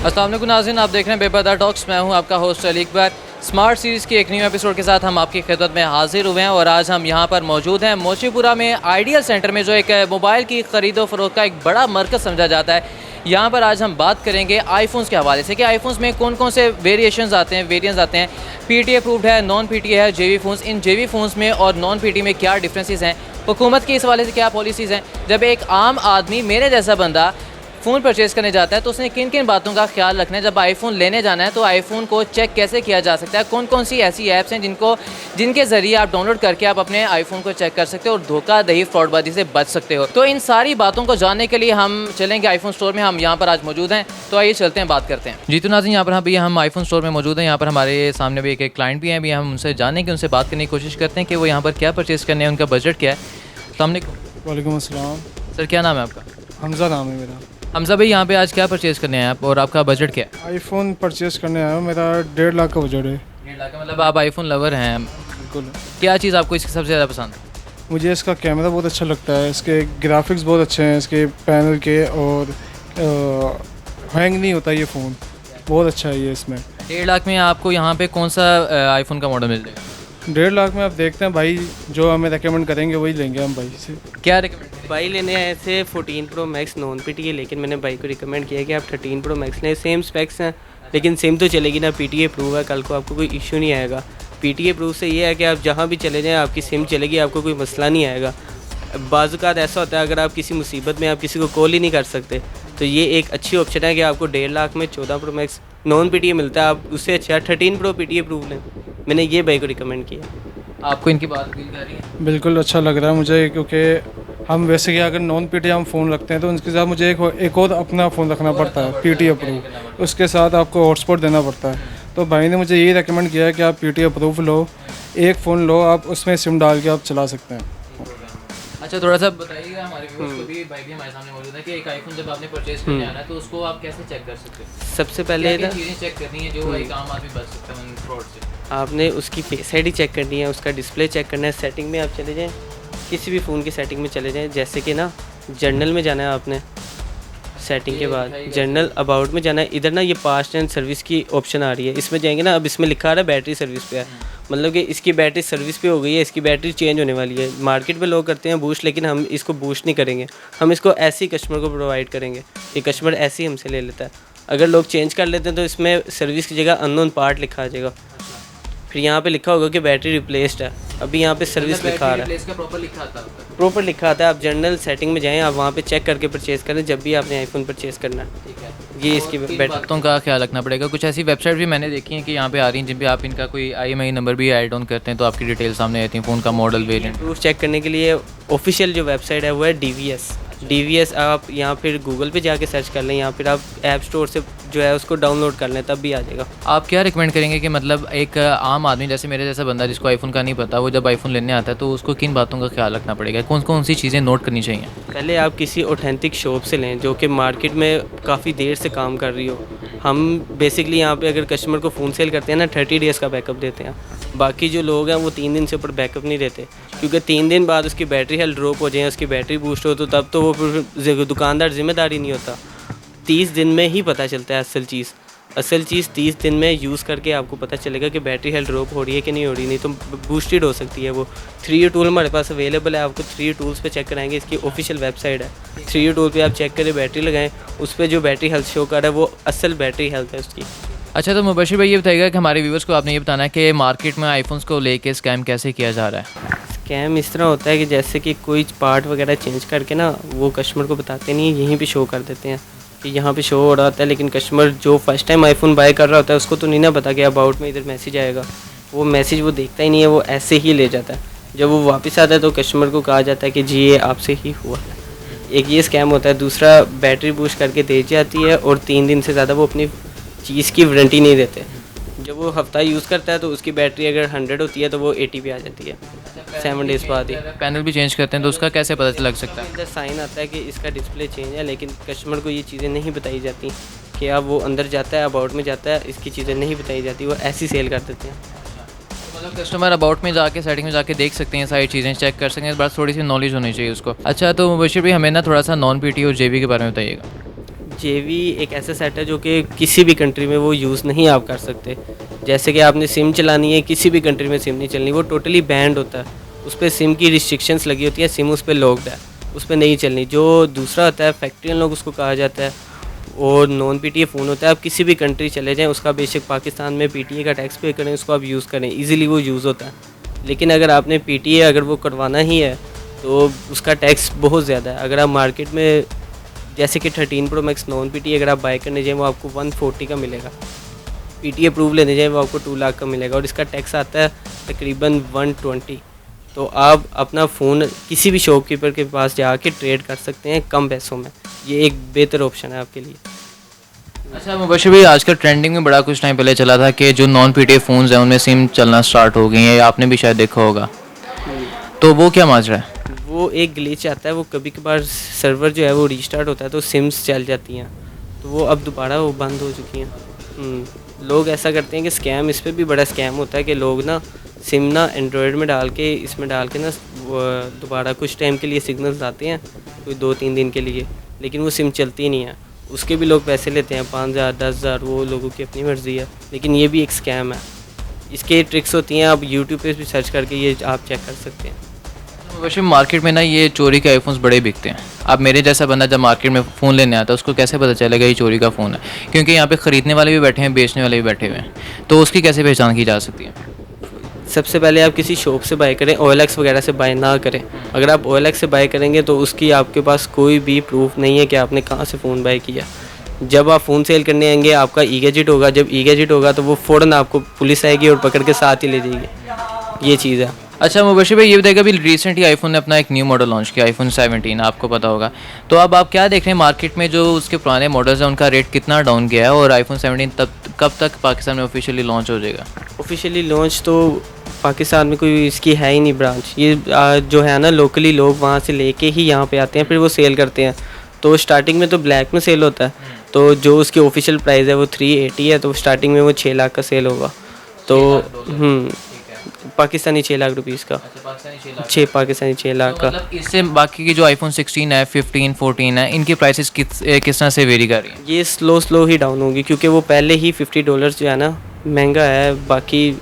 अस्सलाम वालेकुम नाज़रीन, आप देख रहे हैं बेपर्दा टॉक्स। मैं हूं आपका host Ali Akbar. Smart series के एक न्यू एपिसोड के साथ हम आपकी खिदमत में हाजिर हुए हैं और आज हम यहां पर मौजूद हैं मोचीपुरा में आइडियल सेंटर में, जो एक मोबाइल की ख़रीदो फ़रोख्त का एक बड़ा मरकज़ समझा जाता है। यहाँ पर आज हम बात करेंगे आईफ़ोन्स के हवाले से कि आईफ़ोन्स में कौन कौन से वेरिएशंस आते हैं, वेरिएंट्स आते हैं, पीटीए अप्रूव्ड है, नॉन पीटीए है, जेवी फ़ोन्स, इन जेवी फ़ोन्स में और नॉन पीटीए में क्या डिफरेंसेस हैं, हुकूमत की इस हवाले से क्या पॉलिसीज़ हैं। जब एक आम आदमी, मेरे जैसा बंदा फ़ोन परचेज़ करने जाता है तो उसने किन किन बातों का ख्याल रखना है। जब आईफ़ोन लेने जाना है तो आईफ़ोन को चेक कैसे किया जा सकता है, कौन कौन सी ऐसी ऐप्स हैं जिनके ज़रिए आप डाउनलोड करके आप अपने आईफ़ोन को चेक कर सकते हो और धोखाधड़ी फ्रॉडबाजी से बच सकते हो। तो इन सारी बातों को जानने के लिए हम चलेंगे आईफ़ोन स्टोर में। हम यहाँ पर आज मौजूद हैं, तो आइए चलते हैं, बात करते हैं। जी तो नाज़रीन, यहाँ पर अभी हम आईफ़ोन स्टोर में मौजूद हैं। यहाँ पर हमारे सामने भी एक क्लाइंट भी हैं, अभी हम उनसे जानने की, उनसे बात करने की कोशिश करते हैं कि वो यहाँ पर क्या परचेज़ करने हैं, उनका बजट क्या है। अस्सलाम वालेकुम। वालेकुम अस्सलाम। सर, क्या नाम है आपका? हमज़ा नाम है मेरा। हमज़ा भाई, यहाँ पे आज क्या परचेज़ करने हैं आप और आपका बजट क्या है? आईफ़ोन परचेज़ करने आया हूँ, मेरा 1.5 लाख का बजट है। 1.5 लाख का मतलब आप आईफ़ोन लवर हैं। बिल्कुल। क्या चीज़ आपको इसकी सबसे ज़्यादा पसंद है? मुझे इसका कैमरा बहुत अच्छा लगता है, इसके ग्राफिक्स बहुत अच्छे हैं, इसके पैनल के, और हैंग नहीं होता ये फ़ोन, बहुत अच्छा है ये इसमें। 1.5 लाख में आपको यहाँ पे कौन सा आईफ़ोन का मॉडल मिल जाएगा? 1.5 लाख में आप देखते हैं भाई, जो हमें रेकमेंड करेंगे वही लेंगे हम भाई से। क्या रिकमेंड? भाई लेने आए थे 14 प्रो मैक्स नॉन पीटीए, लेकिन मैंने भाई को रिकमेंड किया कि आप 13 प्रो मैक्स लें। सेम स्पेक्स हैं लेकिन सेम तो चलेगी ना, पीटीए अप्रूव है, कल को आपको कोई इशू नहीं आएगा। पीटीए अप्रूव से ये है कि आप जहाँ भी चले जाएँ आपकी सिम चलेगी, आपको कोई मसला नहीं आएगा। बाज़-औक़ात ऐसा होता है अगर आप किसी मुसीबत में आप किसी को कॉल ही नहीं कर सकते, तो ये एक अच्छी ऑप्शन है कि आपको 1.5 लाख में 14 प्रो मैक्स नॉन पीटीए मिलता है। आप उससे अच्छा 13 प्रो पीटीए अप्रूव लें। मैंने ये भाई को रिकमेंड किया। आपको इनकी बात फील कर रही है? बिल्कुल अच्छा लग रहा है मुझे, क्योंकि हम वैसे कि अगर नॉन पीटीए हम फ़ोन रखते हैं तो उनके साथ मुझे एक और अपना फ़ोन रखना पड़ता है पीटीए अप्रूव, उसके साथ आपको हॉटस्पॉट देना पड़ता है। तो भाई ने मुझे यही रेकमेंड किया है कि आप पीटीए अप्रूव लो, एक फ़ोन लो, आप उसमें सिम डाल के आप चला सकते हैं। अच्छा, थोड़ा सा बताइएगा हमारे व्यूअर्स को भी, भाई भी हमारे सामने मौजूद है, कि एक आईफोन जब आपने परचेज करने आना है तो उसको आप कैसे चेक कर सकते हैं? सबसे पहले क्या चीज़ें चेक करनी है जो एक आम आदमी बच सकता है उन फ्रॉड से? आपने उसकी फेस आईडी चेक करनी है, उसका डिस्प्ले चेक करना है। सेटिंग में आप चले जाएँ, किसी भी फ़ोन की सेटिंग में चले जाएँ, जैसे कि ना जर्नल में जाना है आपने, सेटिंग के बाद जर्नल अबाउट में जाना है। इधर ना ये पास्ट एंड सर्विस की ऑप्शन आ रही है, इसमें जाएंगे ना, अब इसमें लिखा आ रहा है बैटरी सर्विस पे है, मतलब कि इसकी बैटरी सर्विस पे हो गई है, इसकी बैटरी चेंज होने वाली है। मार्केट में लोग करते हैं बूस्ट, लेकिन हम इसको बूस्ट नहीं करेंगे, हम इसको ऐसे ही कस्टमर को प्रोवाइड करेंगे। ये कस्टमर ऐसे ही हमसे ले लेता है। अगर लोग चेंज कर लेते हैं तो इसमें सर्विस की जगह अननोन पार्ट लिखा आ जाएगा, फिर यहाँ पे लिखा होगा कि बैटरी रिप्लेस्ड है। अभी यहाँ पे सर्विस लिखा आ रहा है, प्रॉपर लिखा आता है। आप जनरल सेटिंग में जाएँ, आप वहाँ पे चेक करके परचेज़ करें जब भी आपने आईफोन परचेज़ करना है। ये इसकी बातों का ख्याल रखना पड़ेगा। कुछ ऐसी वेबसाइट भी मैंने देखी हैं कि यहाँ पे आ रही हैं जिन पे आप इनका कोई IMEI नंबर भी ऐड ऑन करते हैं तो आपकी डिटेल सामने आती हैं, फ़ोन का मॉडल, वेरिएंट। प्रूफ चेक करने के लिए ऑफिशियल जो वेबसाइट है वो है DVS। आप यहाँ फिर गूगल पे जाके सर्च कर लें, या फिर आप ऐप स्टोर से जो है उसको डाउनलोड कर लें, तब भी आ जाएगा। आप क्या रिकमेंड करेंगे कि मतलब एक आम आदमी जैसे मेरे जैसा बंदा जिसको आईफोन का नहीं पता, वो जब आईफोन लेने आता है तो उसको किन बातों का ख्याल रखना पड़ेगा, कौन कौन सी चीज़ें नोट करनी चाहिए? पहले आप किसी ऑथेंटिक शॉप से लें जो कि मार्केट में काफ़ी देर से काम कर रही हो। हम बेसिकली यहाँ पे अगर कस्टमर को फ़ोन सेल करते हैं ना, 30 डेज़ का बैकअप देते हैं। बाकी जो लोग हैं वो 3 दिन से ऊपर बैकअप नहीं देते, क्योंकि 3 दिन बाद उसकी बैटरी हेल्थ ड्रॉप हो जाए, उसकी बैटरी बूस्ट हो, तो तब तो वो फिर दुकानदार जिम्मेदारी नहीं होता। 30 दिन में ही पता चलता है असल चीज़ 30 दिन में यूज़ करके आपको पता चलेगा कि बैटरी हेल्थ ड्रॉप हो रही है कि नहीं हो रही, नहीं तो बूस्टेड हो सकती है वो। 3U टूल हमारे पास अवेलेबल है, आपको 3U टूल्स पे चेक कराएंगे। इसकी ऑफिशियल वेबसाइट है, 3U टूल पे आप चेक करें, बैटरी लगाएं, उस पर जो बैटरी हेल्थ शो कर रहा है वो असल बैटरी हेल्थ है उसकी। अच्छा, तो मुबशिर भाई ये बताइएगा कि हमारे व्यूवर्स को आपने ये बताना है कि मार्केट में आईफोन्स को लेके स्कैम कैसे किया जा रहा है? स्कैम इस तरह होता है कि जैसे कि कोई पार्ट वगैरह चेंज करके ना वो कस्टमर को बताते नहीं, यहीं पे शो कर देते हैं कि यहाँ पे शो हो रहा होता है, लेकिन कस्टमर जो फर्स्ट टाइम आईफोन बाय कर रहा होता है उसको तो नहीं ना पता कि अबाउट में इधर मैसेज आएगा, वो मैसेज वो देखता ही नहीं है, वो ऐसे ही ले जाता है। जब वो वापस आता है तो कस्टमर को कहा जाता है कि जी ये आपसे ही हुआ है। एक ये स्कैम होता है। दूसरा, बैटरी बूस्ट करके दे जाती है और 3 दिन से ज़्यादा वो अपनी चीज़ की वारंटी नहीं देते। जब वो हफ्ता यूज़ करता है तो उसकी बैटरी अगर 100 होती है तो वो 80 पे आ जाती है 7 डेज़ बाद ही। पैनल भी चेंज करते हैं तो उसका कैसे पता लग सकता है? इधर साइन आता है कि इसका डिस्प्ले चेंज है, लेकिन कस्टमर को ये चीज़ें नहीं बताई जाती कि अब वो अंदर जाता है, अबाउट में जाता है, इसकी चीज़ें नहीं बताई जाती, वो ऐसी सेल कर देते हैं। मतलब कस्टमर अबाउट में जाके, सेटिंग में जाके देख सकते हैं, सारी चीज़ें चेक कर सकते हैं, बस थोड़ी सी नॉलेज होनी चाहिए उसको। अच्छा, तो मुबशिर भाई हमें ना थोड़ा सा नॉन पीटी और जेबी के बारे में बताइएगा। जेवी एक ऐसा सेट है जो कि किसी भी कंट्री में वो यूज़ नहीं आप कर सकते। जैसे कि आपने सिम चलानी है, किसी भी कंट्री में सिम नहीं चलनी, वो टोटली बैंड होता है। उस पर सिम की रिस्ट्रिक्शंस लगी होती है, सिम उस पर लॉक्ड है, उस पर नहीं चलनी। जो दूसरा होता है फैक्ट्री लोग उसको कहा जाता है, और नॉन पीटीए फ़ोन होता है। आप किसी भी कंट्री चले जाएँ, उसका बेशक पाकिस्तान में पीटीए का टैक्स पे करें, उसको आप यूज़ करें, ईज़िली वो यूज़ होता है। लेकिन अगर आपने पीटीए अगर वो करवाना ही है तो उसका टैक्स बहुत ज़्यादा है। अगर आप मार्केट में जैसे कि 13 प्रो मैक्स नॉन पीटीए अगर आप बाय करने जाएँ वो आपको 140 का मिलेगा, पीटीए अप्रूव लेने जाएँ वो आपको 2 लाख का मिलेगा, और इसका टैक्स आता है तकरीबन 120। तो आप अपना फ़ोन किसी भी शॉपकीपर के पास जाके ट्रेड कर सकते हैं कम पैसों में। ये एक बेहतर ऑप्शन है आपके लिए। अच्छा मुबशिर भाई, आजकल ट्रेंडिंग में बड़ा कुछ टाइम पहले चला था कि जो नॉन पीटीए फ़ोन्स हैं उनमें सिम चलना स्टार्ट हो गई हैं, आपने भी शायद देखा होगा, तो वो क्या माजरा है? वो एक ग्लिच आता है, वो कभी कभार सर्वर जो है वो रीस्टार्ट होता है तो सिम्स चल जाती हैं, तो वो अब दोबारा वो बंद हो चुकी हैं। लोग ऐसा करते हैं कि स्कैम, इस पर भी बड़ा स्कैम होता है कि लोग ना सिम ना एंड्रॉयड में डाल के इसमें डाल के ना दोबारा कुछ टाइम के लिए सिग्नल्स आते हैं, कोई 2-3 दिन के लिए, लेकिन वो सिम चलती नहीं है, उसके भी लोग पैसे लेते हैं 5,000 10,000, वो लोगों की अपनी मर्ज़ी है। लेकिन ये भी एक स्कैम है, इसके ट्रिक्स होती हैं, आप यूट्यूब पे भी सर्च करके ये आप चेक कर सकते हैं। मुबशिर, मार्केट में ना ये चोरी के आईफोन्स बड़े बिकते हैं। अब मेरे जैसा बंदा जब मार्केट में फ़ोन लेने आता है उसको कैसे पता चलेगा ये चोरी का फ़ोन है? क्योंकि यहाँ पे ख़रीदने वाले भी बैठे हैं, बेचने वाले भी बैठे हुए हैं, तो उसकी कैसे पहचान की जा सकती है? सबसे पहले आप किसी शॉप से बाय करें, OLX वगैरह से बाय ना करें। अगर आप OLX से बाय करेंगे तो उसकी आपके पास कोई भी प्रूफ नहीं है कि आपने कहाँ से फ़ोन बाय किया। जब आप फ़ोन सेल करने आएंगे आपका ई-गैजेट होगा, जब ई-गैजेट होगा तो वो फ़ौरन आपको पुलिस आएगी और पकड़ के साथ ही ले जाएगी। ये चीज़ है। अच्छा मुबशिर भाई, ये बताइएगा, अभी रिसेंटली आईफोन ने अपना एक न्यू मॉडल लॉन्च किया, आईफोन 17, आपको पता होगा, तो अब आप क्या देख रहे हैं मार्केट में जो उसके पुराने मॉडल्स हैं उनका रेट कितना डाउन गया है, और आईफोन 17 कब तक पाकिस्तान में ऑफिशियली लॉन्च हो जाएगा? ऑफिशियली लॉन्च तो पाकिस्तान में कोई इसकी है ही नहीं ब्रांच। ये जो है ना लोकली लोग वहाँ से लेके ही यहाँ पे आते हैं, फिर वो सेल करते हैं। तो स्टार्टिंग में तो ब्लैक में सेल होता है, तो जो उसकी ऑफिशियल प्राइस है वो 380 है, तो स्टार्टिंग में वो 6 लाख का सेल होगा। तो पाकिस्तानी 6 लाख रुपीज़ का, पाकिस्तानी 6 लाख का। मतलब इससे बाकी की जो आईफोन 16 है, 15, 14 है, इनकी प्राइसेस किस तरह से वेरी कर रही हैं? ये स्लो ही डाउन होगी, क्योंकि वो पहले ही $50 जो है ना महंगा है। बाकी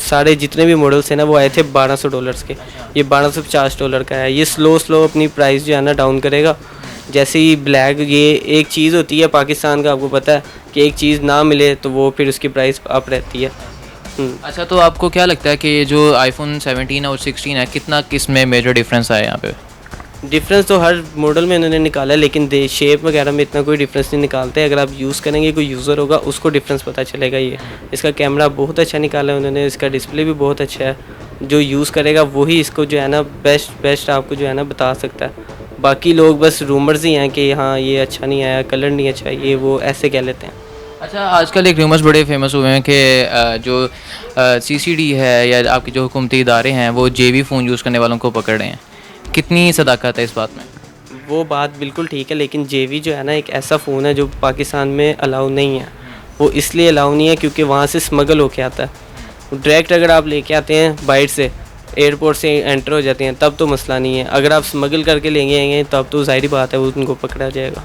सारे जितने भी मॉडल्स हैं ना वो आए थे $1200 के, ये $1250 का है। ये स्लो अपनी प्राइस जो है ना डाउन करेगा। जैसे ही ब्लैक, ये एक चीज़ होती है पाकिस्तान का, आपको पता है कि एक चीज़ ना मिले तो वो फिर उसकी प्राइस अप रहती है। अच्छा, तो आपको क्या लगता है कि ये जो आईफोन 17 और 16 है, कितना किस में मेजर डिफरेंस आया यहाँ पे? डिफरेंस तो हर मॉडल में इन्होंने निकाला है, लेकिन शेप वगैरह में इतना कोई डिफरेंस नहीं निकालते। अगर आप यूज़ करेंगे, कोई यूज़र होगा उसको डिफरेंस पता चलेगा। ये इसका कैमरा बहुत अच्छा निकाला है उन्होंने, इसका डिस्प्ले भी बहुत अच्छा है। जो यूज़ करेगा वही इसको जो है ना बेस्ट आपको जो है ना बता सकता है। बाकी लोग बस रूमर्स ही हैं कि हाँ ये अच्छा नहीं आया, कलर नहीं अच्छा, ये वो ऐसे कह लेते हैं। अच्छा, आजकल एक रूमर्स बड़े फेमस हुए हैं कि जो CCD है या आपके जो हुकूमती इदारे हैं वो JV फ़ोन यूज़ करने वालों को पकड़ रहे हैं, कितनी सदाकत है इस बात में? वो बात बिल्कुल ठीक है, लेकिन JV जो है ना एक ऐसा फ़ोन है जो पाकिस्तान में अलाउ नहीं है। वो इसलिए अलाउ नहीं है क्योंकि वहाँ से स्मगल होके आता है। डायरेक्ट अगर आप लेके आते हैं बाइट से, एयरपोर्ट से एंटर हो जाते हैं, तब तो मसला नहीं है। अगर आप स्मगल करके लेंगे आएंगे तब तो ज़ाहिर बात है वो उनको पकड़ा जाएगा।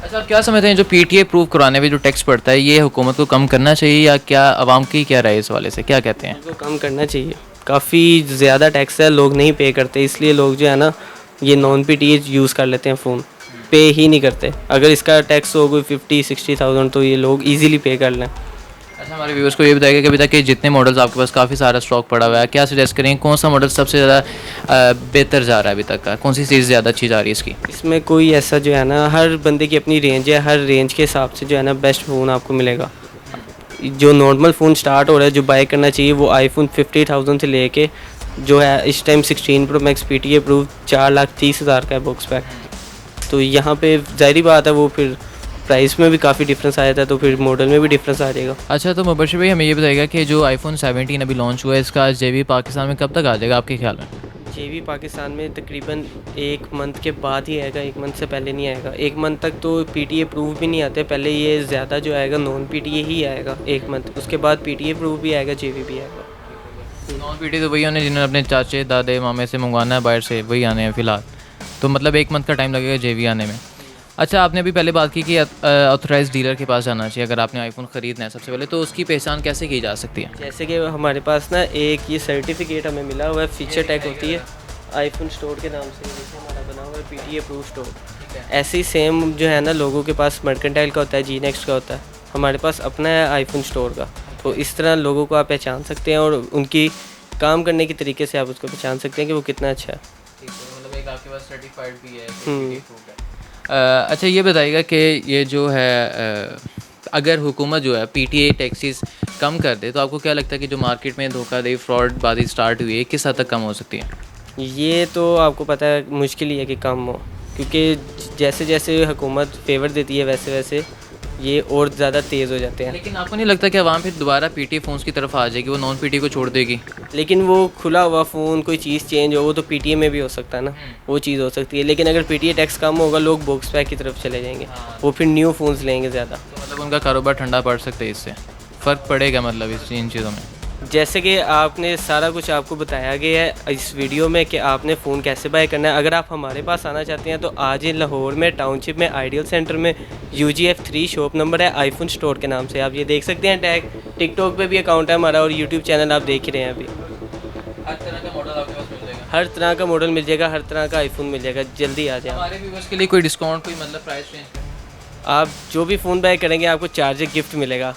अच्छा, आप क्या समझते हैं जो PTA प्रूव कराने में जो टैक्स पड़ता है, ये हुकूमत को कम करना चाहिए या क्या आवाम की क्या राय इस वाले से, क्या कहते हैं? इनको कम करना चाहिए, काफ़ी ज़्यादा टैक्स है, लोग नहीं पे करते, इसलिए लोग जो है ना ये नॉन PTA यूज़ कर लेते हैं फ़ोन, पे ही नहीं करते। अगर इसका टैक्स हो कोई 50-60,000 तो ये लोग ईज़िली पे कर लें। अच्छा, हमारे व्यूअर्स को ये बताइएगा कि अभी तक के जितने मॉडल्स आपके पास काफ़ी सारा स्टॉक पड़ा हुआ है, क्या सजेस्ट करेंगे, कौन सा मॉडल सबसे ज़्यादा बेहतर जा रहा है अभी तक का, कौन सी चीज़ ज़्यादा अच्छी जा रही है इसकी? इसमें कोई ऐसा जो है ना, हर बंदे की अपनी रेंज है, हर रेंज के हिसाब से जो है ना बेस्ट फ़ोन आपको मिलेगा। जो नॉर्मल फ़ोन स्टार्ट हो रहा है, जो बाय करना चाहिए वो आईफोन 50,000 से लेके जो है इस time 16 pro max PTA approve 4,30,000 का है बॉक्स पैक। तो यहाँ पे ज़ाहिर बात है वो फिर प्राइस में भी काफ़ी डिफरेंस आया था, तो फिर मॉडल में भी डिफरेंस आ जाएगा। अच्छा, तो मुबशिर भाई हमें ये बताइएगा कि जो आईफोन 17 अभी लॉन्च हुआ है, इसका JV पाकिस्तान में कब तक आ जाएगा आपके ख्याल में? JV पाकिस्तान में तकरीबन 1 मंथ के बाद ही आएगा, 1 मंथ से पहले नहीं आएगा। 1 मंथ तक तो PTA अप्रूव भी नहीं आते, पहले ये ज़्यादा जो आएगा नॉन PTA ही आएगा 1 मंथ, उसके बाद PTA अप्रूव भी आएगा, JV भी आएगा। नॉन PTA तो वही होने जिन्होंने अपने चाचे दादे मामे से मंगवाना है बाहर से, वही आने हैं फ़िलहाल, तो मतलब 1 मंथ का टाइम लगेगा JV आने में। अच्छा, आपने अभी पहले बात की कि ऑथराइज़ डीलर के पास जाना चाहिए अगर आपने आईफ़ोन ख़रीदना है सबसे पहले, तो उसकी पहचान कैसे की जा सकती है? जैसे कि हमारे पास ना एक ये सर्टिफिकेट हमें मिला हुआ है, फीचर टैग होती है आईफोन स्टोर के नाम से, जैसे हमारा बना हुआ है PTA अप्रूव स्टोर। ऐसे ही सेम जो है ना लोगों के पास मर्केंटाइल का होता है, जी नेक्स्ट का होता है, हमारे पास अपना है आईफोन स्टोर का। तो इस तरह लोगों को आप पहचान सकते हैं और उनकी काम करने के तरीके से आप उसको पहचान सकते हैं कि वो कितना अच्छा है। ठीक है, मतलब एक आपके पास सर्टिफाइड भी है, सर्टिफिकेट प्रूफ है। अच्छा, ये बताइएगा कि ये जो है अगर हुकूमत जो है PTA टैक्सीज कम कर दे तो आपको क्या लगता है कि जो मार्केट में धोखाधड़ी फ्रॉडबाजी स्टार्ट हुई है किस हद तक कम हो सकती है? ये तो आपको पता है मुश्किल ही है कि कम हो, क्योंकि जैसे जैसे हुकूमत फेवर देती है वैसे वैसे ये और ज़्यादा तेज़ हो जाते हैं। लेकिन आपको नहीं लगता कि आवाम फिर दोबारा PTA फ़ोन्स की तरफ आ जाएगी, वो नॉन PTA को छोड़ देगी? लेकिन वो खुला हुआ फ़ोन कोई चीज़ चेंज हो वो तो PTA में भी हो सकता है ना, वो चीज़ हो सकती है। लेकिन अगर PTA टैक्स कम होगा लोग बॉक्स पैक की तरफ चले जाएंगे, वो फिर न्यू फ़ोन्स लेंगे ज़्यादा। तो मतलब उनका कारोबार ठंडा पड़ सकता है, इससे फ़र्क पड़ेगा मतलब इन चीज़ों में? जैसे कि आपने सारा कुछ आपको बताया गया है इस वीडियो में कि आपने फ़ोन कैसे बाय करना है। अगर आप हमारे पास आना चाहते हैं तो आज ही लाहौर में टाउनशिप में आइडियल सेंटर में UGF 3 शॉप नंबर है आईफोन स्टोर के नाम से, आप ये देख सकते हैं टैग। टिकटॉक पे भी अकाउंट है हमारा और यूट्यूब चैनल आप देख ही रहे हैं अभी। हर तरह का मॉडल आपके पास मिल जाएगा? हर तरह का मॉडल मिल जाएगा, हर तरह का आईफोन मिल जाएगा, जल्दी आ जाए। हमारे व्यूअर्स के लिए कोई डिस्काउंट, कोई मतलब प्राइस रेंज? आप जो भी फ़ोन बाय करेंगे आपको चार्जर गिफ्ट मिलेगा।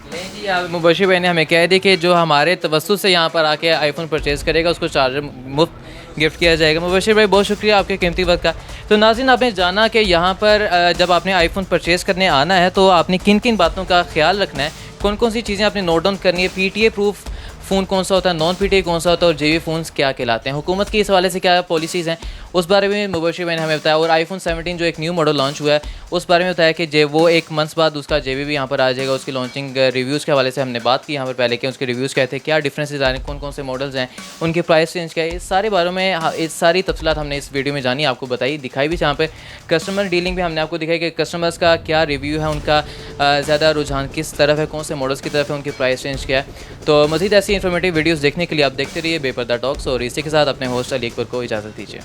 नहीं जी, आप मुबशिर भाई ने हमें कह दी कि जो हमारे तवस्सुत से यहाँ पर आके आईफोन परचेज़ करेगा उसको चार्जर मुफ्त गिफ्ट किया जाएगा। मुबशिर भाई बहुत शुक्रिया आपके कीमती वक्त का। तो नाज़रीन, आपने जाना कि यहाँ पर जब आपने आईफोन परचेज़ करने आना है तो आपने किन किन बातों का ख्याल रखना है, कौन कौन सी चीज़ें आपने नोट डाउन करनी है, PTA प्रूफ फ़ोन कौन सा होता है, नॉन PTA कौन सा होता है और JB फ़ोन्स क्या कहलाते हैं, हुकूमत की इस हवाले से क्या पॉलिसीज़ हैं, उस बारे में मुबशिर भाई ने हमें बताया। और आईफोन 17 जो एक न्यू मॉडल लॉन्च हुआ है उस बारे में बताया कि वो एक मंथ्स बाद उसका JB भी यहाँ पर आ जाएगा। उसकी लॉन्चिंग रिव्यूज़ के हवाले से हमने बात की यहाँ पर पहले कि उसके रिव्यूज़ क्या थे, क्या डिफरेंसेस आ रहे हैं, कौन कौन से मॉडल्स हैं, उनके प्राइस रेंज क्या है, इस सारे बारे में इस सारी तफसीलात हमने इस वीडियो में जानी, आपको बताई, दिखाई भी। जहाँ पर कस्टमर डीलिंग भी हमने आपको दिखाई कि कस्टमर्स का क्या रिव्यू है, उनका ज़्यादा रुझान किस तरफ है, कौन से मॉडल्स की तरफ है, उनकी प्राइस रेंज क्या है। तो मज़ीद ऐसी इन्फॉर्मेटिव वीडियोज़ देखने के लिए आप देखते रहिए बेपर्दा टॉक्स, और इसी के साथ अपने होस्ट अली अकबर को इजाज़त दीजिए।